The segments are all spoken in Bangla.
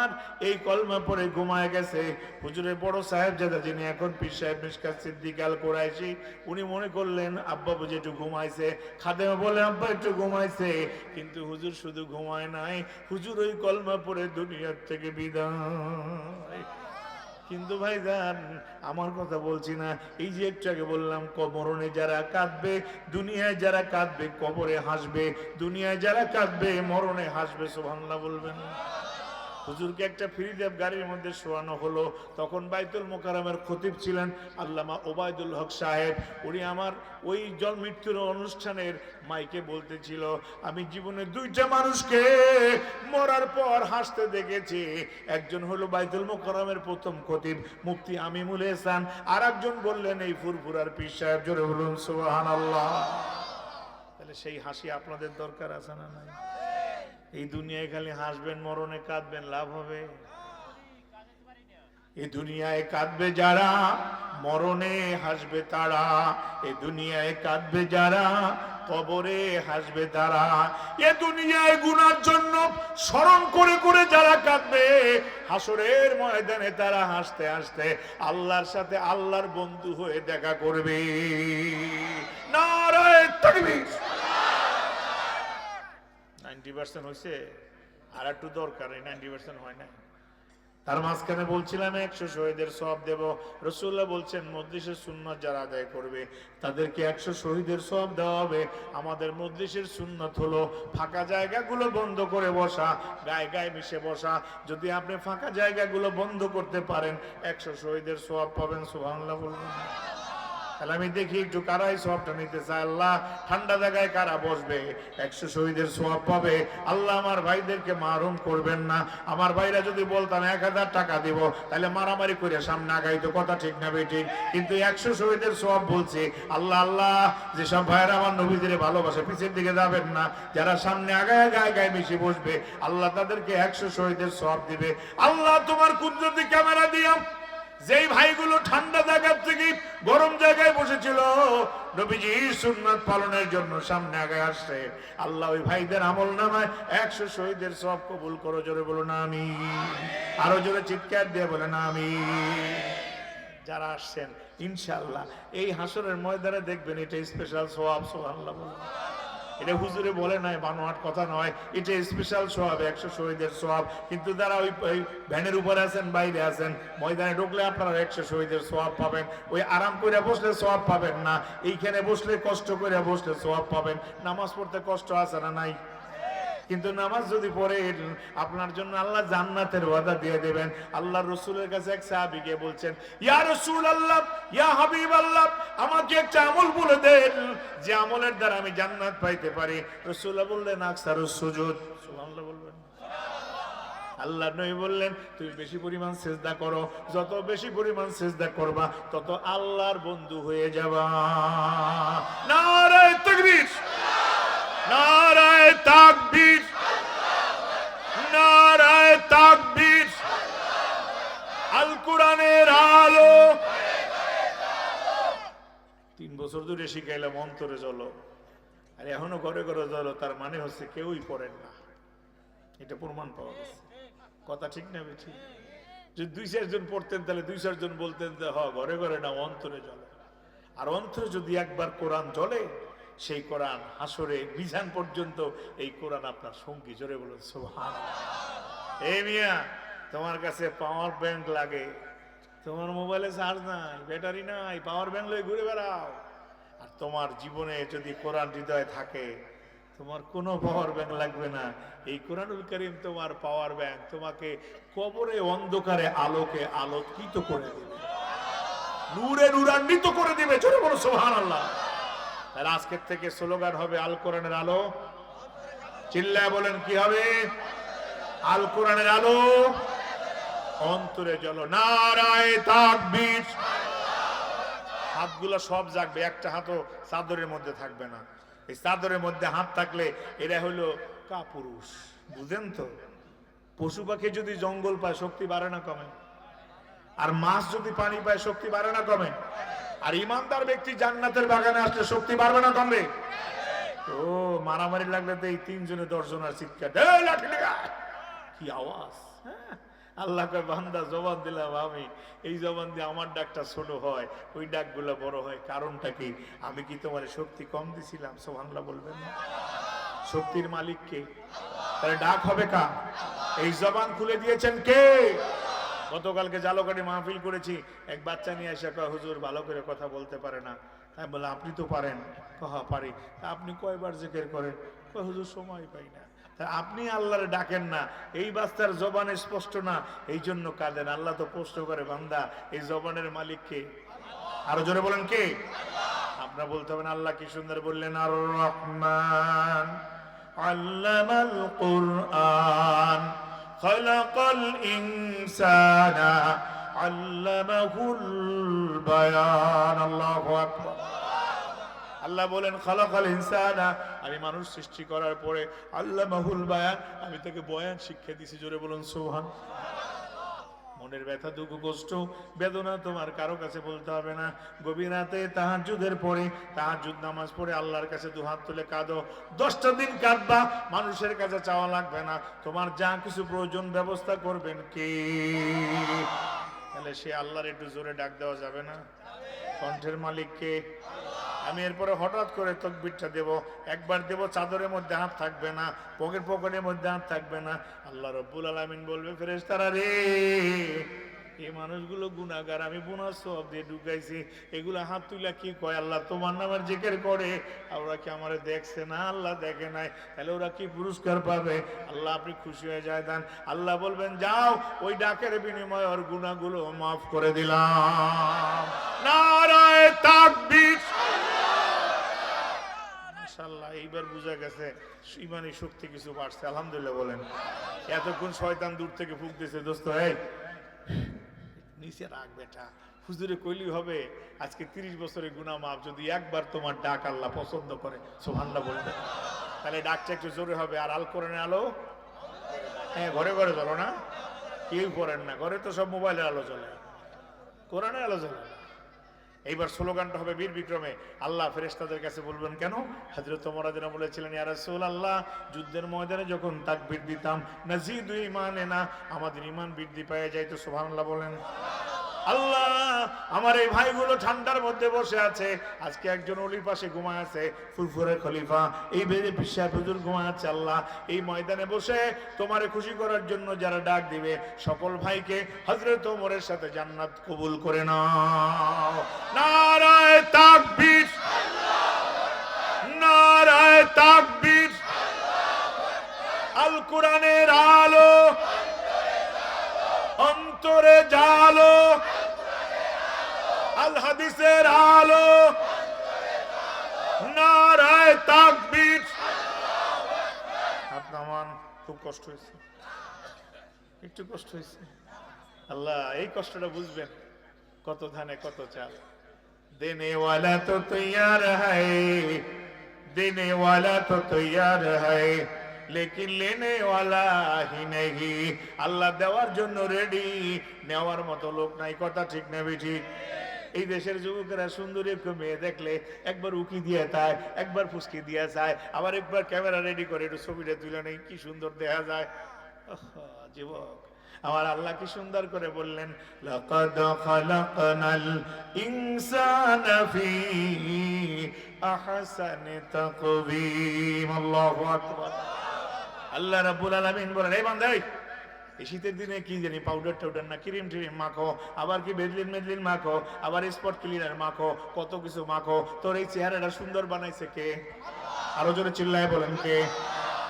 আমার এই কলমা পড়ে ঘুমায় গেছে। হুজুরের বড় সাহেবজাদা যিনি এখন পীর সাহেব মিশকাত সিদ্দিক আল কুরাইশি, উনি মনে করলেন আব্বা বুঝি একটু ঘুমাইছে। খাদেমা বলে আব্বা একটু ঘুমাইছে, কিন্তু হুজুর শুধু ঘুমায় নাই, হুজুর ওই কলমা পড়ে দুনিয়ার থেকে বিদায়। কিন্তু ভাইজান আমার কথা বলছি না, এই যে একটু আগে বললাম মরণে যারা কাঁদবে, দুনিয়ায় যারা কাঁদবে কবরে হাসবে, দুনিয়ায় যারা কাঁদবে মরণে হাসবে। সুবহানাল্লাহ বলবেন। হুজুরকে একটা ফ্রিদেব গাড়ির মধ্যে শোয়ানো হলো। তখন বাইতুল মোকাররমের খতিব ছিলেন আল্লামা ওবায়দুল হক সাহেব। উনি আমার ওই জল মৃত্যুর অনুষ্ঠানের মাইকে বলতেছিল, আমি জীবনে দুইটা মানুষকে মরার পর হাসতে দেখেছি। একজন হলো বাইতুল মোকাররমের প্রথম খতিব মুফতি আমিমুল এহসান, আর একজন বললেন এই ফুরফুরার পীর সাহেব। জোরে বলুন সুবহানাল্লাহ। তাহলে সেই হাসি আপনাদের দরকার আছে না নাই? এই দুনিয়ায় খালি হাসবেন, মরণে কাঁদবেন, লাভ হবে? এই দুনিয়ায় কাঁদবে যারা, মরণে হাসবে তারা। এই দুনিয়ায় কাঁদবে যারা, কবরে হাসবে তারা। এ দুনিয়ায় গুনার জন্য স্মরণ করে করে যারা কাঁদবে, হাসরের ময়দানে তারা হাসতে হাসতে আল্লাহর সাথে আল্লাহর বন্ধু হয়ে দেখা করবে। নারায়ে তাকবীর। 90% হয়েছে, আর একটু দরকার, 90% হয় না। তার মাঝখানে বলছিলাম 100 শহীদের সওয়াব দেব। রাসূলুল্লাহ বলছেন মজলিসের সুন্নাত যারা আদায় করবে তাদেরকে 100 শহীদের সওয়াব দেওয়া হবে। আমাদের মজলিসের সুন্নাত হলো ফাঁকা জায়গাগুলো বন্ধ করে বসা, গায়ে গায়ে মিশে বসা। যদি আপনি ফাঁকা জায়গাগুলো বন্ধ করতে পারেন 100 শহীদের সওয়াব পাবেন। সুবহানাল্লাহ বলবেন। তাহলে আমি দেখি একটু কারাই সওয়াবটা নিতে চায়। আল্লাহ ঠান্ডা জায়গায় কারা বসবে 100 শহীদের সওয়াব পাবে। আল্লাহ আমার ভাইদেরকে মারুম করবেন না। আমার ভাইরা যদি বলতাম 1000 টাকা দিব, তাহলে মারামারি করে সামনে আগাইতো, কথা ঠিক না বেঠিক? কিন্তু 100 শহীদের সওয়াব বলছে। আল্লাহ আল্লাহ, যেসব ভাইরা আমার নবীদের ভালোবাসে পিছের দিকে যাবেন না, যারা সামনে আগায় গায়ে গায়ে মিশে বসবে আল্লাহ তাদেরকে 100 শহীদের সওয়াব দিবে। আল্লাহ তোমার কুদরতি ক্যামেরা দিয়া যেই ভাইগুলো ঠান্ডা জায়গা থেকে গরম জায়গায় বসেছিল নবীজির সুন্নাত পালনের জন্য সামনে আগায় আসছে, আল্লাহ ওই ভাইদের আমল নামায় 100 শহীদের সওয়াব কবুল করো। জোরে বলো না আমিন। আরো জোরে চিৎকার দিয়ে বলে না আমিন। যারা আসছেন ইনশাআল্লাহ এই হাসরের ময়দানে দেখবেন এটা স্পেশাল সওয়াব। সুবহানাল্লাহ বলুন। এটা হুজুরে বলে নাই, বানোয়াট কথা নয়, এটা স্পেশাল সওয়াব, 100 শহীদের সওয়াব। কিন্তু যারা ওই ভ্যানের উপরে আছেন, বাইরে আছেন, ময়দানে ঢুকলে আপনারা 100 শহীদের সওয়াব পাবেন। ওই আরাম করে বসলে সওয়াব পাবেন না, এইখানে বসলে কষ্ট করে বসলে সওয়াব পাবেন। নামাজ পড়তে কষ্ট আছে না নাই? কিন্তু নামাজ যদি পড়েন আপনার জন্য আল্লাহ জান্নাতের ওয়াদা দিয়ে দেবেন। আল্লাহর রাসূলের কাছে এক সাহাবী গিয়ে বলছেন, ইয়া রাসূলুল্লাহ, ইয়া হাবিবাল্লাহ, আমাকে একটা আমল বলে দেন যে আমলের দ্বারা আমি জান্নাত পাইতে পারি। রাসূলুল্লাহ বললেন আকসারুস সুজুদ। সুবহানাল্লাহ বলবেন। আল্লাহ নবী বললেন তুমি বেশি পরিমাণ সিজদা করো, যত বেশি পরিমাণ সিজদা করবা তত আল্লাহর বন্ধু হয়ে যাবা। নারায়ে তাকবীর, নারায়ে তাকবীর, নারায়ে তাকবীর। আল কোরআনের আলো। 3 বছর ধরে শিখাইলাম অন্তরে জ্বলো, আর এখনো ঘরে ঘরে জ্বলো। তার মানে হচ্ছে কেউই পড়েন না, এটা প্রমাণ পাওয়া গেছে। কথা ঠিক না বেঠিক? যদি 2-4 জন পড়তেন তাহলে 2-4 জন বলতেন যে হ ঘরে ঘরে না, অন্তরে জ্বলে। আর অন্তরে যদি একবার কোরআন জ্বলে, সেই কোরআন হাসরে মিজান পর্যন্ত এই কোরআন আপনার সঙ্গী। জোরে বলুন সুবহানাল্লাহ। এই মিয়া, তোমার কাছে পাওয়ার ব্যাংক লাগে, তোমার মোবাইলে চার্জ নাই, ব্যাটারি নাই, পাওয়ার ব্যাংক লয়ে ঘুরে বেড়াও। আর তোমার জীবনে যদি কোরআন হৃদয়ে থাকে, তোমার কোনো পাওয়ার ব্যাংক লাগবে না। এই কোরআনুল কারীম তোমার পাওয়ার ব্যাংক, তোমাকে কবরে অন্ধকারে আলোকে আলোকিত করে দিবে, নূরে নূরান্বিত করে দিবে। জোরে বলো সুবহানাল্লাহ। তাহলে আজকের থেকে স্লোগান হবে আল কোরআনের আলো। চিল্লায় বলেন কি হবে? আল কোরআনের আলো, অন্তরে জ্বলো। নারায়ে তাকবীর। হাতগুলো সব জাগবে, একটা হাতও চাদরের মধ্যে থাকবে না। এই চাদরের মধ্যে হাত থাকলে এরা হলো কাপুরুষ, বুঝেন তো? পশু পাখি যদি জঙ্গল পায় শক্তি বাড়ে না কমে? আর মাছ যদি পানি পায় শক্তি বাড়ে না কমে? আর ইমানদার ব্যক্তি জান্নাতের বাগানে আসলে শক্তি বাড়বে না কমবে? তো মারামারি লাগলে তো এই 3 জনে 10 জনের চিৎকার, লাঠি লাগা, কি আওয়াজ! আল্লাহ কয় বান্দা জবান দিলাম আমি, এই জবান দিয়ে আমার ডাকটা ছোট হয়, ওই ডাকগুলো বড় হয়। কারণটা কি? আমি কি তোমার শক্তি কম দিছিলাম? সুবহানাল্লাহ বলবেন না? শক্তির মালিক কে? তাহলে ডাক হবে কা? এই জবান খুলে দিয়েছেন কে? গতকালকে জালকাঠি মাহফিল করেছি, এক বাচ্চা নিয়ে এসে কয় হুজুর ভালো করে কথা বলতে পারে না। আমি বললাম আপনি তো পারেন। কহা পারি। আপনি কয়বার জিকির করেন? কয় হুজুর সময় পাই না। আপনি আল্লাহরে ডাকেন না, এই বাচ্চার জবানে স্পষ্ট না, এই জন্য কাঁদেন। আল্লাহ তো প্রশ্ন করে বান্দা এই জবানের মালিক কে? আরো জোরে বলেন কে? আপনারা বলতে হবেন আল্লাহ কি সুন্দর বললেন, আর রহমান আল্লামাল কুরআন খালাকাল ইনসানা আল্লামাহুল বায়ান। আল্লাহু আকবার। আল্লাহ বলেন খালাকাল ইনসানা, আমি মানুষ সৃষ্টি করার পরে আল্লামাহুল বায়ান, আমি তাকে বয়ান শিক্ষা দিয়েছি। জোরে বলুন সুবহানাল্লাহ। মনের ব্যথা, দুঃখ, কষ্ট, বেদনা তোমার কারো কাছে বলতে হবে না। গভীর রাতে তাহাজ্জুদের পরে, তাহাজ্জুদ নামাজ পড়ে আল্লাহর কাছে দুহাত তুলে কাঁদো। 10টা দিন কাঁদবা, মানুষের কাছে চাওয়া লাগবে না। তোমার যা কিছু প্রয়োজন ব্যবস্থা করবেন কে? তাহলে সে আল্লাহর একটু জোরে ডাক দেওয়া যাবে না? কণ্ঠের মালিক কে? আমি এরপরে হঠাৎ করে তাকবীরটা দেব, একবার দেব, চাদরের মধ্যে হাত থাকবে না, পকেটের মধ্যে হাত থাকবে না। আল্লাহ রাব্বুল আলামিন বলবে ফেরেশতারা রে, এই মানুষগুলো গুনাহগার, আমি বোনাস সওয়াব দিয়ে ঢুকাইছি, এগুলো হাত তুইলা কি কয় আল্লাহ তোমার নামের জিকির করে, ওরা কি আমারে দেখছে না? আল্লাহ দেখে নাই, তাহলে ওরা কি পুরস্কার পাবে? আল্লাহ আপনি খুশি হয়ে যায় দেন। আল্লাহ বলবেন যাও, ওই ডাকের বিনিময়ে ওর গুনাহগুলো মাফ করে দিলাম। নারায়ে তাকবীর। মাশাআল্লাহ, এইবার বুঝা গেছে ইমানি শক্তি কিছু বাড়ছে। আলহামদুলিল্লাহ বলেন। এতক্ষণ শয়তান দূর থেকে ফুঁক দিয়েছে, দোস্ত এই নিচে রাখ বেটা, হুজুরে কইলি হবে আজকে 30 বছরের গুনাহ মাফ যদি একবার তোমার ডাক আল্লাহ পছন্দ করে। সুবহানাল্লাহ বলবেন। তাহলে ডাকটা একটু জোরে হবে। আর আল কোরআনে আলো, হ্যাঁ ঘরে ঘরে চলো না, কেউ করেন না, ঘরে তো সব মোবাইলের আলো চলে, কোরআনের আলো চলে। এইবার স্লোগানটা হবে বীর বিক্রমে। আল্লাহ ফেরেশতাদের কাছে বলবেন কেন? হযরত ওমর রাদিয়াল্লাহু আনহু বলেছিলেন, ইয়া রাসূলুল্লাহ, যুদ্ধের ময়দানে যখন তাকবীর দিতাম নাজিদু ঈমানানা, আমাদের ঈমান বৃদ্ধি পেয়ে যাইতো। সুবহানাল্লাহ বলেন। আল্লাহ, আমার এই ভাইগুলো ঠান্ডার মধ্যে বসে আছে, আজকে একজন ওলির পাশে ঘুমায় আছে, ফুরফুরে খলিফা, এই বেদে পিসা হুজুর ঘুমায় আছে। আল্লাহ, এই ময়দানে বসে তোমারে খুশি করার জন্য যারা ডাক দিবে সকল ভাইকে হযরত ওমরের সাথে জান্নাত কবুল করে নাও। নারায়ে তাকবীর, নারায়ে তাকবীর। আল কোরআনের আলো অন্তরে জালো, আল হাদিসের আলো, নারায়ে তাকবীর। আপনার খুব কষ্ট হয়েছে, একটু কষ্ট হয়েছে। আল্লাহ এই কষ্টটা বুঝবেন, কত ধানে কত চাল। দেনে ওয়ালা তো তৈয়ার হ্যায়, দেনে ওয়ালা তো তৈয়ার হ্যায়, লেকিন লেনে ওয়ালা হি নেহি। আল্লাহ দেওয়ার জন্য রেডি, নেওয়ার মতো লোক নাই। কথা ঠিক না ঠিক? এই দেশের যুবকেরা সুন্দরী একটু মেয়ে দেখলে একবার উকি দিয়ে যায়, একবার ফুসকি দিয়ে যায়, আবার একবার ক্যামেরা রেডি করে একটু ছবিটা তুলে নেই, কি সুন্দর দেখা যায়। যুবক আমার আল্লাহ কি সুন্দর করে বললেন, লাকাদ খালাকনাল ইনসানা ফি আহসানি তাকওয়িম। আল্লাহু আকবার। আল্লাহ রাব্বুল আলামিন বলেন, এই বান্দা, এই শীতের দিনে কি জানি পাউডার টাউডার না ক্রিম ট্রিম মাখো, আবার কি মেডলিন মাখো, আবার স্পট ক্লিনার মাখো, কত কিছু মাখো, তোর এই চেহারাটা সুন্দর বানাইছে কে? আরো জোরে চিল্লায় বলেন কে?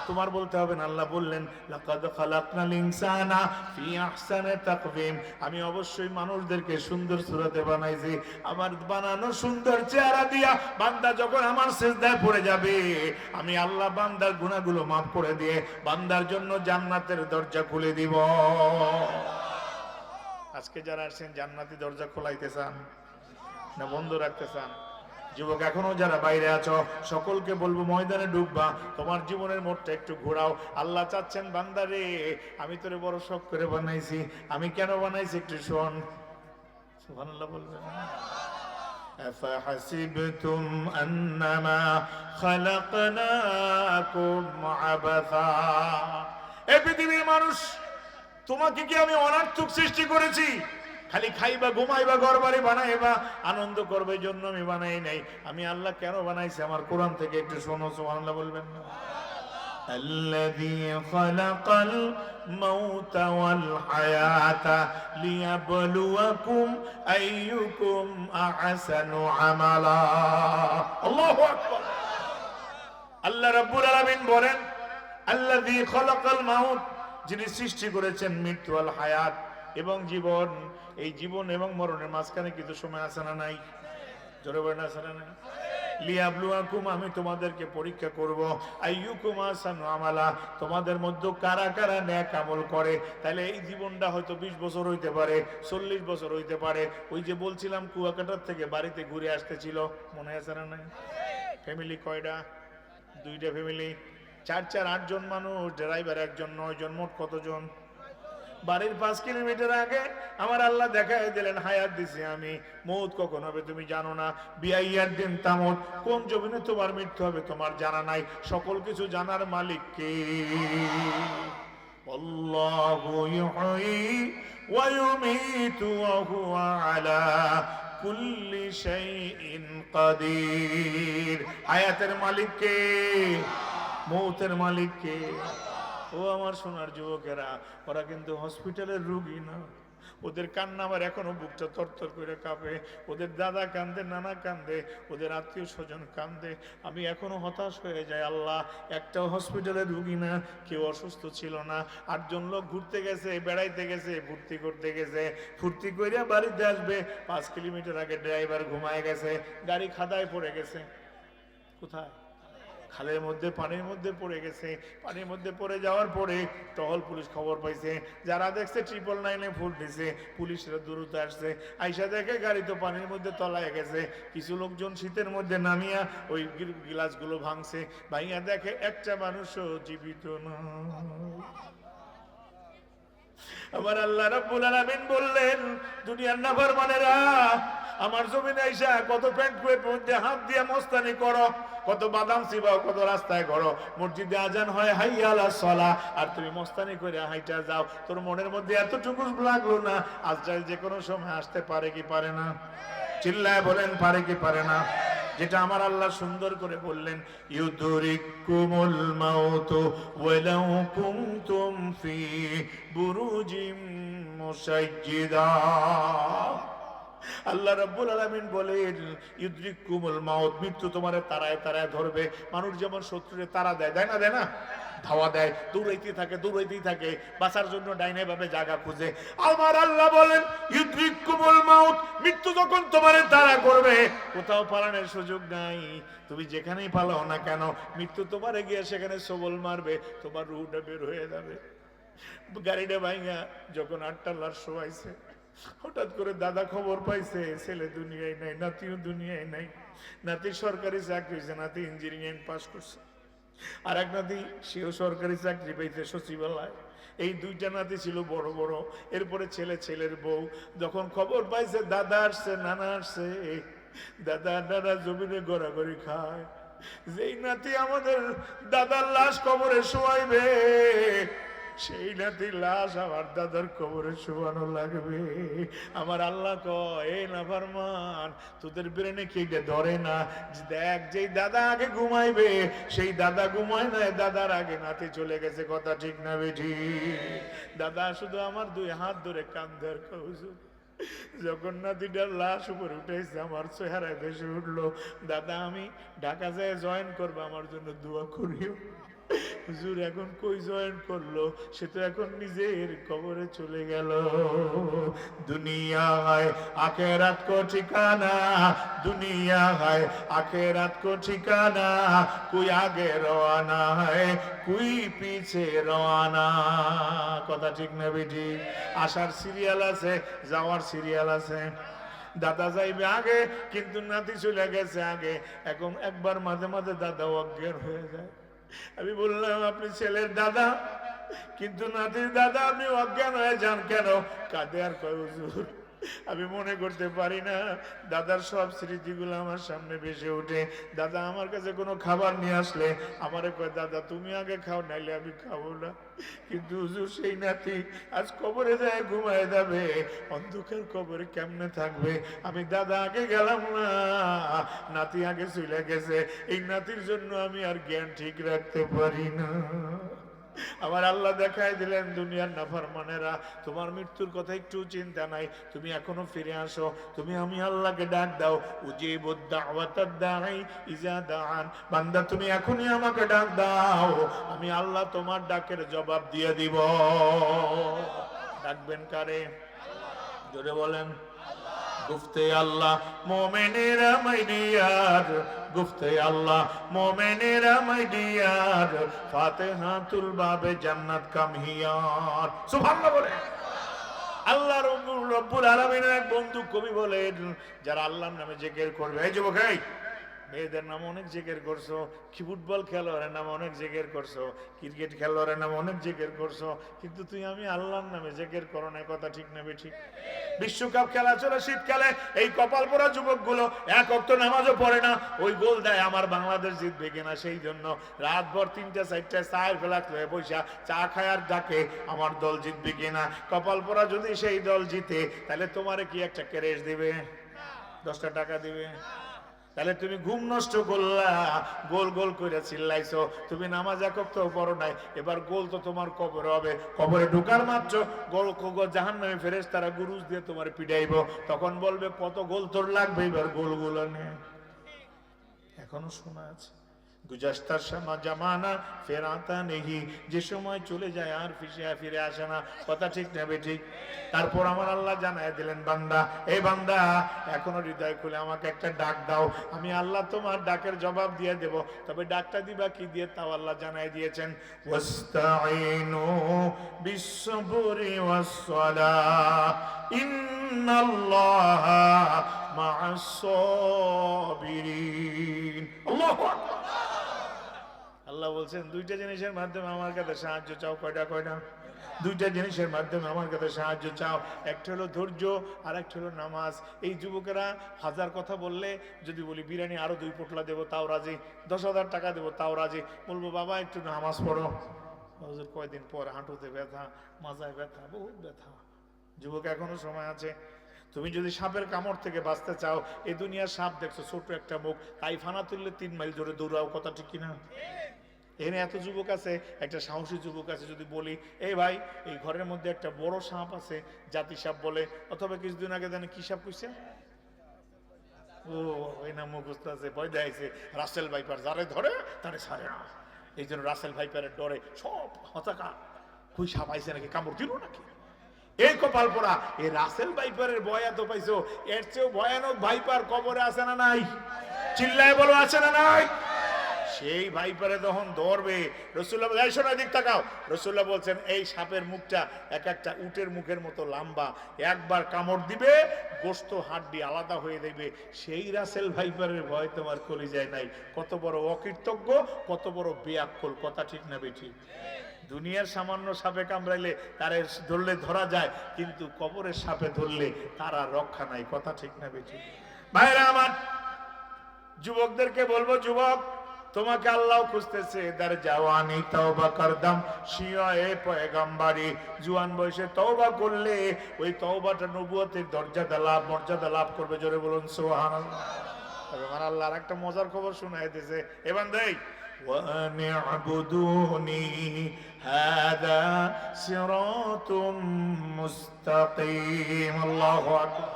তোমার বলতে হবে না। আল্লাহ বললেন, লাকাদ খালাকনাল ইনসানা ফি আহসানি তাকওয়িম, আমি অবশ্যই মানুষদেরকে সুন্দর সূরাতে বানাইছি। আমার বানানো সুন্দর চেহারা দিয়া বান্দা যখন আমার সিজদায় পড়ে যাবে, আমি আল্লাহ বান্দার গুনাহগুলো মাফ করে দিয়ে বান্দার জন্য জান্নাতের দরজা খুলে দিব। আজকে যারা আসছেন জান্নাতি দরজা খোলাইতে চান না বন্ধ রাখতে চান? যুবক এখনো যারা বাইরে আছো সকলকে বলবো ময়দানে ডুববা, তোমার জীবনের মোড়টা একটু ঘোরাও। আল্লাহ চাচ্ছেন বান্দারে আমি তোরে বড় শখ করে বানাইছি, আমি কেন বানাইছি একটু শোন। সুবহানাল্লাহ বলবেন। আফাহাসিবতুম আন্নামা খালাকনাকুম আবাসা। এই পৃথিবীর মানুষ তোমাকে কি আমি অনার্থক সৃষ্টি করেছি? খালি খাইবা, ঘুমাইবা, ঘর বাড়ি বানাইবা, আনন্দ করবে জন্য আমি বানাই নাই। আমি আল্লাহ কেন বানাইছি আমার কোরআন থেকে একটু শোনো, সুবহানাল্লাহ বলবেন না? الذي خلق الموت والحياة ليبلوكم أيكم أحسن عملا الله أكبر আল্লাহ রাব্বুল আলামিন বলেন আল্লাযী খালাকাল মাউত, যিনি সৃষ্টি করেছেন মৃত্যু, আল হায়াত এবং জীবন। এই জীবন এবং মরণের মাঝখানে কিছু সময় আছে না নাই? জোরে বলেন আছে না নাই? লিয়াবলুয়াকুম, আমি তোমাদেরকে পরীক্ষা করব, আইয়ুকুম আহসানু আমালা, তোমাদের মধ্যে কারা কারা নেক আমল করে। তাহলে এই জীবনটা হয়তো 20 বছর হইতে পারে, 40 বছর হইতে পারে। ওই যে বলছিলাম কুয়াকাটার থেকে বাড়িতে ঘুরে আসতেছিল, মনে আছে না নাই? ফ্যামিলি কয়টা? 2টা ফ্যামিলি, 4 8 জন মানুষ, ড্রাইভার একজন, 9 জন, মোট কতজন? বাড়ির 5 কিলোমিটার আগে আমার আল্লাহ দেখায় দিলেন, হায়াত দিছি আমি। মৌত কখন হবে তুমি জানো না। বিআইয়ার দিন তামুত, কোন জমিনে তোমার মৃত্যু হবে তোমার জানা নাই। সকল কিছু জানার মালিক কে? আল্লাহু ইউহয়ী ওয়া ইউমীতু ওয়া হুয়া আলা কুল্লি শাইইন কাদির। হায়াতের মালিক কে? মৌতের মালিক কে? ও আমার সোনার যুবকেরা, ওরা কিন্তু হসপিটালের রোগী না। ওদের কান্না আমার এখনো বুকটা তরতর করে কাঁপে। ওদের দাদা কান্দে, নানা কান্দে, ওদের আত্মীয় স্বজন কান্দে। আমি এখনো হতাশ হয়ে যাই। আল্লাহ, একটাও হসপিটালের রোগী না, কেউ অসুস্থ ছিল না। 8 জন লোক ঘুরতে গেছে, বেড়াইতে গেছে, ফুর্তি করতে গেছে। ফুর্তি করে বাড়িতে আসবে, 5 কিলোমিটার আগে ড্রাইভার ঘুমায় গেছে, গাড়ি খাদায় পড়ে গেছে। কোথায়? খালের মধ্যে, পানির মধ্যে পড়ে গেছে। পানির মধ্যে পড়ে যাওয়ার পরে টহল পুলিশ খবর পাইছে, যারা দেখছে 999-এ ফোন দিছে, পুলিশরা দ্রুত আসছে। আইসা দেখে গাড়ি তো পানির মধ্যে তলায় গেছে। কিছু লোকজন শীতের মধ্যে নামিয়া ওই গ্লাসগুলো ভাঙছে, ভাঙিয়া দেখে একটা মানুষও জীবিত না। আমার আল্লাহ রাব্বুল আলামিন বললেন, দুনিয়ার নাফরমানেরা আমার জমিনে আইসা কত প্যান্ট মধ্যে হাত দিয়ে মস্তানি করো, কত বাদাম চিবাও, কত রাস্তায় করো, মসজিদে আজান হয় হাইয়া আলাস সালাহ, আর তুমি মস্তানি করে হাইটা যাও। তোর মনের মধ্যে এতটুকু লাগলো না আজরাইল যে কোনো সময় আসতে পারে কি পারে না? চিল্লায় বলেন, পারে কি পারে না? যেটা আমার আল্লাহ সুন্দর করে বললেন, ইউদরিকুমুল মাউতু ওয়ালাউ কুনতুম ফি বুরুজিম মুশাইয়্যিদা। আল্লাহ রাব্বুল আলামিন বলেন, ইউদরিকুমুল মাউত, মৃত্যু তোমারে তারায় তারায় ধরবে। মানুষ যেমন শত্রুরে তারা দেয়, দেয় না? দেয় না? ধাওয়া দেয়, দৌড়াইতে থাকে, দৌড়াইতেই থাকে, বাঁচার জন্য ডাইনে ভাবে জায়গা খুঁজে। আমার আল্লাহ বলেন, ইউদরিকুমুল মাউত, মৃত্যু যখন তোমারে তাড়া করবে, কোথাও পালানোর সুযোগ নাই। তুমি যেখানেই পালাও না কেন, মৃত্যু তোমারে গিয়ে সেখানে সবল মারবে, তোমার রুহটা বের হয়ে যাবে। গাড়িটা ভাঙা যখন 8টা লাশ শোয়াইছে, হঠাৎ করে দাদা খবর পাইছে ছেলে দুনিয়ায় নাই, নাতিও দুনিয়ায় নাই। নাতি সরকারি চাকরি হয়েছে, নাতি ইঞ্জিনিয়ারিং পাস করছে। আর এক নাতি, সেও সরকারি চাকরি পাইছে সচিবালয়। এই 2টা নাতি ছিল বড় বড়। এরপরে ছেলে, ছেলের বউ। যখন খবর পাইছে দাদা আসছে, নানা আসছে, দাদা নানা জমিনে গড়াগড়ি খায়। যেই নাতি আমাদের দাদার লাশ কবরে শোয়াইবে, সেই নাতির লাশ আমার দাদার কবরে শোয়ানো লাগবে। আমার আল্লাহ কয়, এই নাফরমান, তোদের ব্রেনে কি ধরে না? দেখ, যেই দাদা আগে ঘুমাইবে সেই দাদা ঘুমায় না, দাদার আগে নাতি চলে গেছে। কথা ঠিক না বেঠি? দাদা শুধু আমার 2 হাত ধরে কান্দে আর হুজুর, যখন নাতিটার লাশ উপরে উঠেছে আমার চেহারায় ভেসে উঠলো, দাদা আমি ঢাকা যায় জয়েন করবো, আমার জন্য দোয়া করিও। হুজুর এখন কই জয়েন করলো? সে তো এখন নিজের কবরে চলে গেল। দুনিয়া है आखिरत को ठिकाना, दुनिया है आखिरत को ठिकाना, कोई आगे रवाना है कोई पीछे रवाना। কথা ঠিক না বেটি? আসার সিরিয়াল আছে, যাওয়ার সিরিয়াল আছে। দাদা যাইবে আগে, কিন্তু নাতি চলে গেছে আগে। এখন একবার মাঝে মাঝে দাদা অজ্ঞান হয়ে যায়। আমি বললাম, আপনি ছেলের দাদা, কিন্তু নাতির দাদা, আপনি অজ্ঞান হয়ে যান কেন? কাঁদে আর কয়, হুজুর আমি মনে করতে পারি না, দাদার সব স্মৃতিগুলো আমার সামনে ভেসে ওঠে। দাদা আমার কাছে কোনো খাবার নিয়ে আসলে আমারে কয়, দাদা তুমি আগে খাও, নাইলে আমি খাবো না। কিন্তু হুজুর সেই নাতি আজ কবরে যায় ঘুমায় যাবে, অন্ধকার কবরে কেমনে থাকবে? আমি দাদা আগে গেলাম না, নাতি আগে চলে গেছে, এই নাতির জন্য আমি আর জ্ঞান ঠিক রাখতে পারি না। আমার আল্লাহ দেখাই দিলেন, দুনিয়ার নাফরমানেরা তোমার মৃত্যুর কথা একটু চিন্তা নাই, তুমি এখনো ফিরে আসো, তুমি আমি আল্লাহকে ডাক দাও। উজিবুদ দাওয়াতাদ দাঈ ইজা দাআন, বান্দা তুমি এখনই আমাকে ডাক দাও, আমি আল্লাহ তোমার ডাকের জবাব দিয়ে দিব। ডাকবেন কারে? জোরে বলেন। গুফতে আল্লাহ মোমেনেরা my dear, গুফতে Allah মোমেনেরা my dear, ফাতিহাতুল বাবে জান্নাত কাম হিয়ার। সুবহানাল্লাহ বলে। আল্লাহ রব্বুল আলামিনের এক বন্ধু কবি বলেন, যারা আল্লাহর নামে জিকির করবে, এই যুবক, এই মেয়েদের নাম অনেক জিকির করছো, ফুটবল খেলোয়াড়ের নাম অনেক জিকির করছো, ক্রিকেট খেলোয়াড়ের নাম অনেক জিকির করছো, কিন্তু তুই আমি আল্লাহর নামে জিকির করো না, কথা ঠিক না ঠিক? বিশ্বকাপ খেলা চলে শীতকালে, এই কপাল পোড়া যুবকগুলো এক ওয়াক্ত নামাজও পড়ে না, ওই গোল দেয় আমার বাংলাদেশ জিতবে কিনা, সেই জন্য রাতভর 3টা 4টা চায়ের ফেলাক হয়ে পয়সা চা খায় আর ডাকে আমার দল জিতবে কিনা। কপাল পোড়া যদি সেই দল জিতে, তাহলে তোমারে কি একটা ক্যারেজ দিবে? 10টা টাকা দিবে? তাহলে তুমি ঘুম নষ্ট করলা, গোল গোল করে চিল্লাইছো, তুমি নামাজ একটাও পড়ো নাই, এবার গোল তো তোমার কবরে হবে, কবরে ঢোকার মাত্র গোল জাহান্নামে ফেরেশতারা গুরুজ দিয়ে তোমার পিটাইবো, তখন বলবে কত গোল তোর লাগবে, এবার গোলগুলো নিয়ে। এখনো শোনা আছে, গুজাস্তার সময় জামানা ফেরাতা নেহি, যে সময় চলে যায় আর ফিরে আসে না, কথা ঠিক না ঠিক? তারপর আমার আল্লাহ জানায় দিলেন, বান্দা, এই বান্দা এখনো হৃদয় খুলে আমাকে একটা ডাক দাও, আমি আল্লাহ তোমার ডাকের জবাব দিয়ে দেব। তবে ডাকটা দিবা কি দিয়ে, তাও আল্লাহ জানায় দিয়েছেন, ওয়াস্তাঈনু বিসসবরি ওয়াসসালাহ ইন্নাল্লাহা মা'আস সাবিরিন। আল্লাহু আকবার। আল্লাহ বলছেন, দুইটা জিনিসের মাধ্যমে আমার কাছে সাহায্য চাও। কয়টা? দুইটা জিনিসের মাধ্যমে আমার কাছে সাহায্য চাও, একটা হলো ধৈর্য, আর একটা হলো নামাজ। এই যুবকেরা 1000 কথা বললে, যদি বলি বিরিয়ানি আরো 2 পোটলা দেবো তাও রাজি, 10,000 টাকা দেবো তাও রাজি, বলবো বাবা একটু নামাজ পড়ো। কয়দিন পর হাঁটুতে ব্যথা, মাজায় ব্যথা, বহুত ব্যথা। যুবক এখনো সময় আছে। তুমি যদি সাপের কামড় থেকে বাঁচতে চাও, এই দুনিয়ার সাপ দেখছো, ছোট একটা মুখ, তাই ফানা তুললে 3 মাইল জোরে দৌড়াও, কথা ঠিক কিনা? এখানে এত যুবক আছে, একটা সাহসী যুবক আছে, যদি বলি এই ভাই এই ঘরের মধ্যে একটা বড় সাপ আছে, জাতি সাপ বলে, অথবা কিছুদিন আগে জানে কি সাপ কইছে, ও এই নাম মুখস্থ আছে, ভয় দেখাইছে রাসেল ভাইপার, যারে ধরে তারে ছাড়ে না, এই জন্য রাসেল ভাইপারের ডরে সব হতাকা। কই সাপ আইছে নাকি, কামড় দিল নাকি? এই কপাল পোড়া, এই রাসেল ভাইপারের ভয় এত পাইছো, এর চেয়েও ভয়ানক ভাইপার কবরে আছে না নাই? চিল্লায় বলো, আছে না নাই? সেই ভাইপারে তখন ধরবে, রাসূলুল্লাহ বলেন, শোনো দিক তাকাও, রাসূলুল্লাহ বলছেন এই সাপের মুখটা এক একটা উটের মুখের মতো লম্বা, একবার কামড় দিবে গোশত হাড্ডি আলাদা হয়ে যাবে। সেই রাসেল ভাইপারের ভয় তোমার কলিজায় নাই। কত বড় অকৃতজ্ঞ, কত বড় বেয়াক্কল, কথা ঠিক না বেঠিক? দুনিয়ার সামান্য সাপে কামড়াইলে তারে ধরলে ধরা যায়, কিন্তু কবরের সাপে ধরলে তারা রক্ষা নাই, কথা ঠিক না বেঠিক? ভাইরা আমার, যুবকদেরকে বলবো, যুবক তোমাকে আল্লাহ খুঁজতেছে, দার জাওয়ানি তওবা করদম শিয়ায়ে পয়গম্বরি, জুয়ান বয়সে তওবা করলে ওই তওবাটা নবুয়তের মর্যাদা লাভ করবে। জোরে বলুন সুবহানাল্লাহ। আমার আল্লাহ আরেকটা মজার খবর শোনাইতেছে, এ বান্দাই ওয়ানি'বুদুনি হাদা সিরাতুম মুস্তাকিম। আল্লাহু আকবার।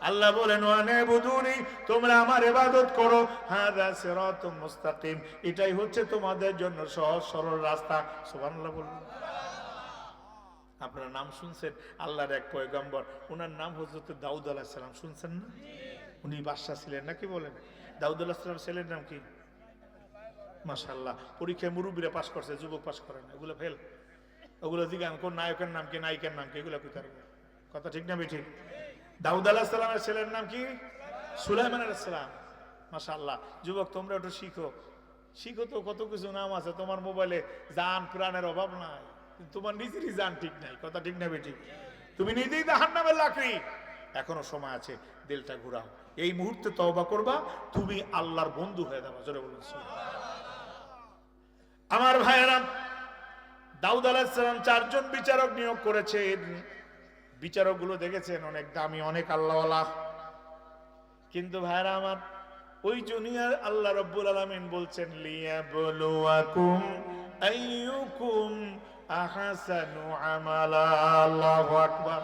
আল্লাহ বলেন, ওয়ানি'বুদুনি, তোমরা আমার ইবাদত করো, হাদা সিরাতুম মুস্তাকিম, এটাই হচ্ছে তোমাদের জন্য সহজ সরল রাস্তা। সুবহানাল্লাহ বলুন। আপনারা নাম শুনছেন আল্লাহর এক পয়গম্বর, ওনার নাম হযরত দাউদ আলাইহিস সালাম, শুনছেন না? উনি বাদশা ছিলেন নাকি বলেন? দাউদ আলাইহিস সালাম ছেলের নাম কি? মাশাআল্লাহ। পরীক্ষায় মুরব্বীরা পাস করছে, যুবক পাস করে না, এগুলো ফেল। ওগুলো জিজ্ঞান কোন নায়কের নাম কি, নায়িকার নাম কি, এগুলো কই পারবে? কথা ঠিক না বেঠিক? দাউদ আলাইহিস সালামের ছেলের নাম কি? সুলাইমান আলাইহিস সালাম। মাশাআল্লাহ। যুবক তোমরা একটু শিখো তো, কত কিছু নাম আছে তোমার মোবাইলে, জান প্রাণের অভাব নাই, তোমার নিজেরই জান ঠিক নাই, কথা ঠিক না বেঠিক? তুমি নিজেই জাহান্নামের লাকড়ি, এখনো সময় আছে, দিলটা ঘুরাও, এই মুহূর্তে তওবা করবা, তুমি আল্লাহর বন্ধু হয়ে যাবা। জোরে বলুন আমার ভাইয়েরা। দাউদ আলাইহিস সালাম 4 জন বিচারক নিয়োগ করেছেন। বিচারক গুলো দেখেছেন অনেক দামি, অনেক আল্লাহওয়ালা, কিন্তু ভাইরা আমার ওই জুনিয়র আল্লাহ রাব্বুল আলামিন বলছেন লিয়াবলুয়াকুম আইয়ুকুম আহসানু আমালা। আল্লাহু আকবার।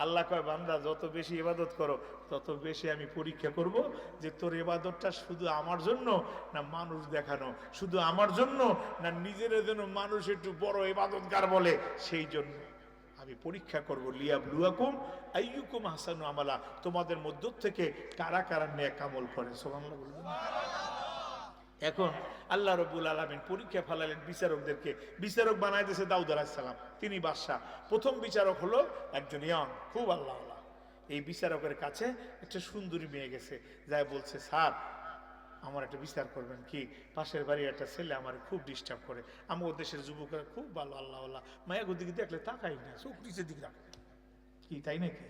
আল্লাহ কয় বান্দা যত বেশি ইবাদত করো তত বেশি আমি পরীক্ষা করব যে তোর ইবাদতটা শুধু আমার জন্য না মানুষ দেখানো, শুধু আমার জন্য না নিজের জন্য মানুষ একটু বড় ইবাদতগার বলে, সেই জন্য আমি পরীক্ষা করব। লিয়াবলুয়াকুম আইয়ুকুম আহসানু আমালা, তোমাদের মধ্য থেকে কারা কারা নেক আমল করে। সুবহানাল্লাহ বলবেন। এখন আল্লাহ রাব্বুল আলামিন পরীক্ষা ফেলালেন বিচারকদেরকে। বিচারক বানাই দিয়েছে দাউদ আলাইহিস সালাম, তিনি বাদশা। প্রথম বিচারক হলো একজন ইয়াং, খুব আল্লাহওয়ালা। এই বিচারকের কাছে একটা সুন্দরী মেয়ে গেছে, যাই বলছে স্যার আমার একটা বিচার করবেন কি, পাশের বাড়ির একটা ছেলে আমার খুব ডিস্টার্ব করে, আমার দেশের যুবকরা খুব ভালো আল্লাহওয়ালা, মায়াগুর দিকে দেখলে তাকাই না, চোখ নিচের দিকে তাকাই। কি তাই নাকি?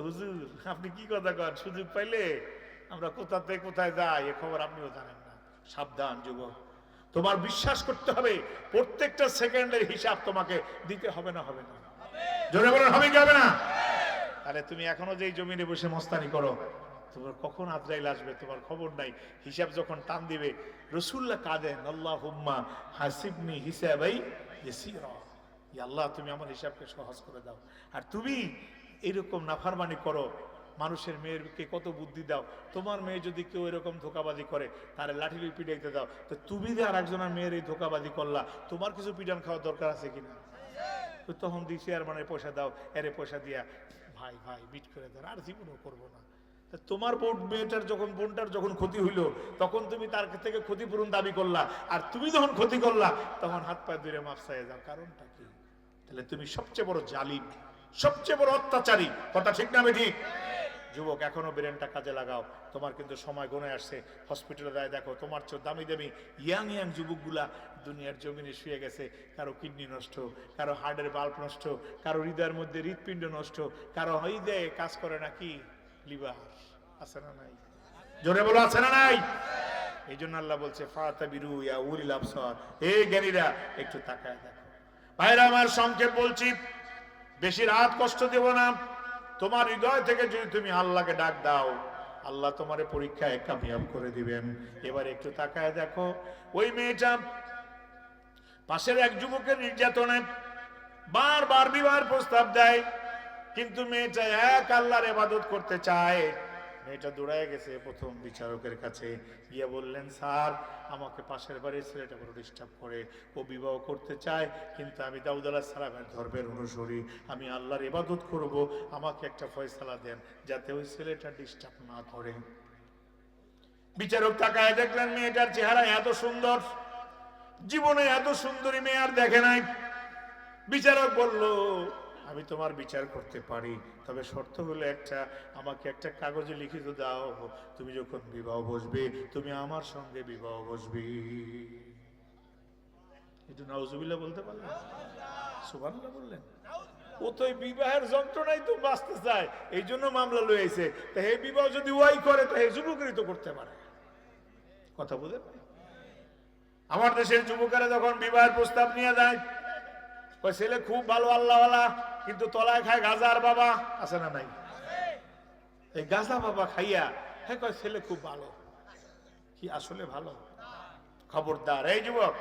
হুজুর আপনি কি কথা কন, সুযোগ পাইলে আমরা কোথা থেকে কোথায় যাই এ খবর আপনিও জানেন না। সাবধান যুবক, তোমার বিশ্বাস করতে হবে, প্রত্যেকটা সেকেন্ডের হিসাব তোমাকে দিতে হবে না? হবে না? জোরে বলেন হবে কি হবে না? তাহলে তুমি এখনো যেই জমিনে বসে মস্তানি করো, তোমার কখন আজরাইল আসবে তোমার খবর নাই। হিসাব যখন টান দিবে, রাসূলুল্লাহ কাঁদেন আল্লাহুম্মা হাসিবনি হিসাবাই ইয়াসীরা, ইয়া আল্লাহ তুমি আমার হিসাবকে সহজ করে দাও। আর তুমি এরকম নাফরমানি করো, মানুষের মেয়েকে কত বুদ্ধি দাও, তোমার মেয়ে যদি কেউ এরকম ধোকাবাজি করে তাহলে লাঠি দিয়ে পিটাইতে দাও, তো তুমি যে আর একজনের মেয়ের এই ধোকাবাজি করলা, তোমার কিছু পিটান খাওয়ার দরকার আছে কিনা? তো তখন দিই চেয়ারম্যানের পয়সা দাও, এরে পয়সা দিয়া ভাই ভাই বিট করে দেন, আর জীবনও করবো না। তোমার মেয়েটার যখন বোনটার যখন ক্ষতি হইলো তখন তুমি তার থেকে ক্ষতিপূরণ দাবি করলা, আর তুমি যখন ক্ষতি করলা তখন হাত পায়ে ধরে মাফ চাইয়ে যাও, কারণটা কি? তাহলে তুমি সবচেয়ে বড় জালিম, সবচেয়ে বড় অত্যাচারী। কথা ঠিক না ঠিক? যুবক এখনো ব্রেনটা কাজে লাগাও, তোমার কিন্তু সময় গনে আসছে। হসপিটালে যায় দেখো তোমার চেয়ে দামি দামি ইয়াং ইয়াং যুবকগুলা দুনিয়ার জমিনে শুয়ে গেছে, কারো কিডনি নষ্ট, কারো হার্টের বাল্ব নষ্ট, কারো হৃদয়ের মধ্যে হৃৎপিণ্ড নষ্ট, কারো হৃদয়ে কাজ করে নাকি লিভার, আছে না নাই? জোরে বলো আছে না নাই? এই জন্য আল্লাহ বলছে ফাতাবিরু ইয়া উলিল আবসার, হে জ্ঞানীরা একটু তাকায় দেখো। ভাইরা আমার সংক্ষেপ বলছি, বেশি রাত কষ্ট দেব না। তোমার হৃদয় থেকে যদি তুমি আল্লাহকে ডাক দাও, আল্লাহ তোমার পরীক্ষায় কামিয়াব করে দিবেন। এবার একটু তাকায় দেখো, ওই মেয়েটা পাশের এক যুবকের নির্যাতনে বারবার বিবাহের প্রস্তাব দেয়, কিন্তু মেয়েটা এক আল্লাহর ইবাদত করতে চায়। মেয়েটা দৌড়ায় গেছে প্রথম বিচারকের কাছে, গিয়ে বললেন স্যার আমাকে পাশের বাড়ির ছেলেটা বড় ডিস্টার্ব করে, ও বিবাহ করতে চায়, কিন্তু আমি দাউদ আলাইহিস সালামের ধর্মের অনুসারী, আমি আল্লাহর ইবাদত করব, আমাকে একটা ফয়সালা দেন যাতে ওই ছেলেটা ডিস্টার্ব না করে। বিচারক তাকায় দেখলেন মেয়েটার চেহারা এত সুন্দর, জীবনে এত সুন্দরী মেয়ে আর দেখে নাই। বিচারক বলল আমি তোমার বিচার করতে পারি, তবে শর্ত হলো একটা, আমাকে একটা কাগজে লিখিত দাও, তুমি যখন বিবাহ বসবে তুমি আমার সঙ্গে বিবাহ বসবে। একটু নাউজুবিল্লাহ বলতে পারলেন? সুবহানাল্লাহ বললেন? ও তো এই বিবাহের যন্ত্রণাই তো বাঁচতে চায়, এই জন্য মামলা লয়েছে। তা এই বিবাহ যদি ওয়াই করে তো এই যুবকেরই তো করতে পারে। কথা বুঝেন? আমার দেশের যুবকেরা যখন বিবাহের প্রস্তাব নিয়ে যায়, ওই ছেলে খুব ভালো আল্লাহওয়ালা, কিন্তু তলায় খায় গাঁজার বাবা, আছে না নাই? এই গাঁজা বাবা খাইয়া হ্যাঁ কয় ছেলে খুব ভালো, কি আসলে ভালো? খবরদার এই যুবক,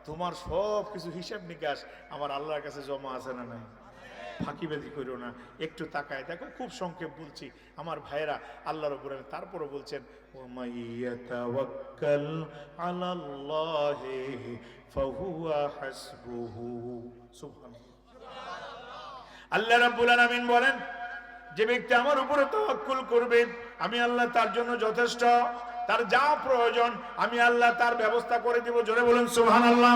তোমার সব কিছু হিসাব নিকাশ আমার আল্লাহর কাছে জমা আছে না নাই? ফাঁকিবাজি করো না, একটু তাকায় দেখো। খুব সংক্ষেপ বলছি আমার ভাইয়েরা, আল্লাহর উপরে তারপরও বলছেন ওয়ামাইয়াতাওয়াক্কাল আলাল্লাহি ফাহুয়া হাসবুহু। সুবহানাল্লাহ। আল্লাহ রাব্বুল আলামিন বলেন, যে ব্যক্তি আমার উপরে তাওয়াক্কুল করবে আমি আল্লাহ তার জন্য যথেষ্ট, তার যা প্রয়োজন আমি আল্লাহ তার ব্যবস্থা করে দিব। জোরে বলেন সুবহানাল্লাহ।